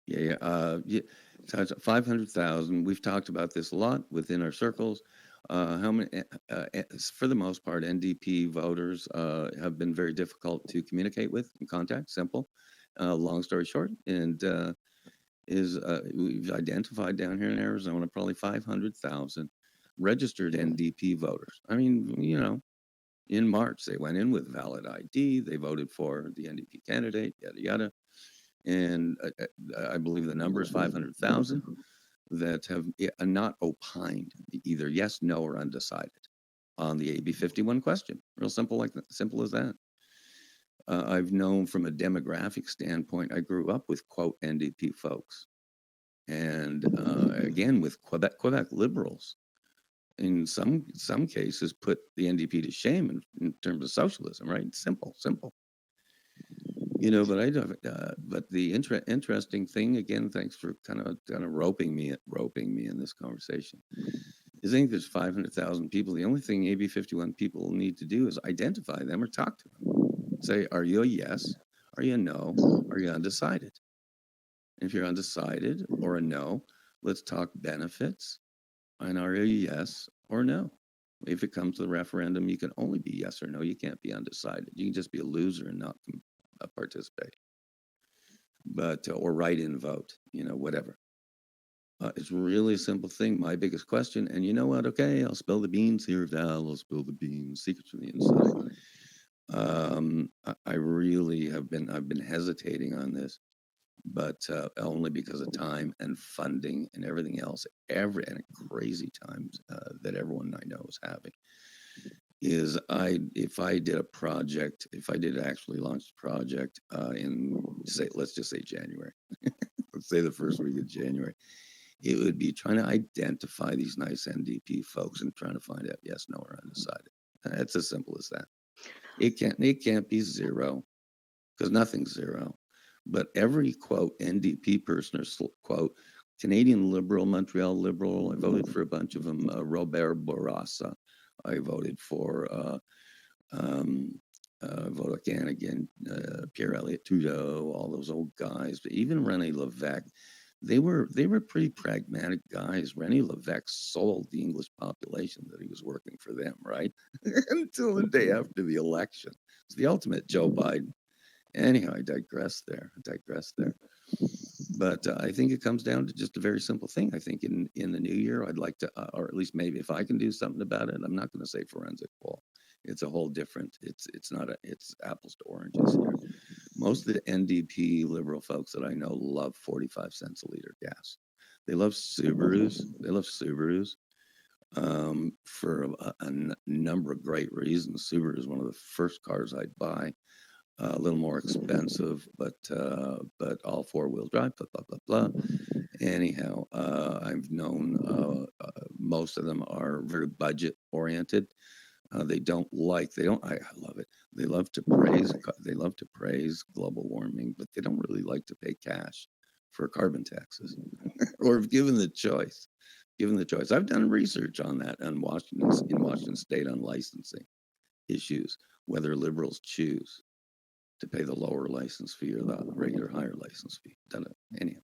Yeah. So it's 500,000. We've talked about this a lot within our circles. How many? For the most part, NDP voters have been very difficult to communicate with and contact. Simple. Long story short, and we've identified down here in Arizona probably 500,000 registered NDP voters. I mean, in March they went in with valid ID. They voted for the NDP candidate. Yada yada. And I believe the number is 500,000 that have not opined either yes, no, or undecided on the AB 51 question. Real simple, simple as that. I've known from a demographic standpoint, I grew up with, quote, NDP folks. And again, with Quebec liberals, in some cases, put the NDP to shame in terms of socialism, right? Simple. But the interesting thing, again, thanks for kind of roping me in this conversation, is I think there's 500,000 people. The only thing AB 51 people need to do is identify them or talk to them. Say, are you a yes? Are you a no? Are you undecided? And if you're undecided or a no, let's talk benefits. And are you a yes or no? If it comes to the referendum, you can only be yes or no. You can't be undecided. You can just be a loser and not participate, or write-in vote, whatever. It's really a simple thing. My biggest question, and you know what? Okay, I'll spill the beans here, Val. I'll spill the beans. Secrets from the inside. I really I've been hesitating on this, but only because of time and funding and everything else, and crazy times that everyone I know is having. If I did actually launch the project let's just say January, let's say the first week of January, it would be trying to identify these nice NDP folks and trying to find out yes, no, or undecided. It's as simple as that. It can't be zero, because nothing's zero. But every, quote, NDP person or, quote, Canadian Liberal, Montreal Liberal, I voted for a bunch of them, Robert Bourassa, I voted for, vote again, Pierre Elliott Trudeau, all those old guys, but even René Lévesque, they were pretty pragmatic guys. René Lévesque sold the English population that he was working for them, right? Until the day after the election. It's the ultimate Joe Biden. Anyhow, I digress there. But I think it comes down to just a very simple thing. I think in the new year, I'd like to, or at least maybe if I can do something about it, I'm not going to say forensic poll. It's a whole different, it's apples to oranges here. Most of the NDP liberal folks that I know love 45 cents a liter gas. They love Subarus. For a number of great reasons. Subaru is one of the first cars I'd buy. A little more expensive, but all four-wheel drive, blah, blah, blah, blah. Anyhow, I've known most of them are very budget-oriented. I love it. They love to praise global warming, but they don't really like to pay cash for carbon taxes, or if given the choice. I've done research on that in Washington State on licensing issues, whether liberals choose to pay the lower license fee or the regular higher license fee. Anyhow,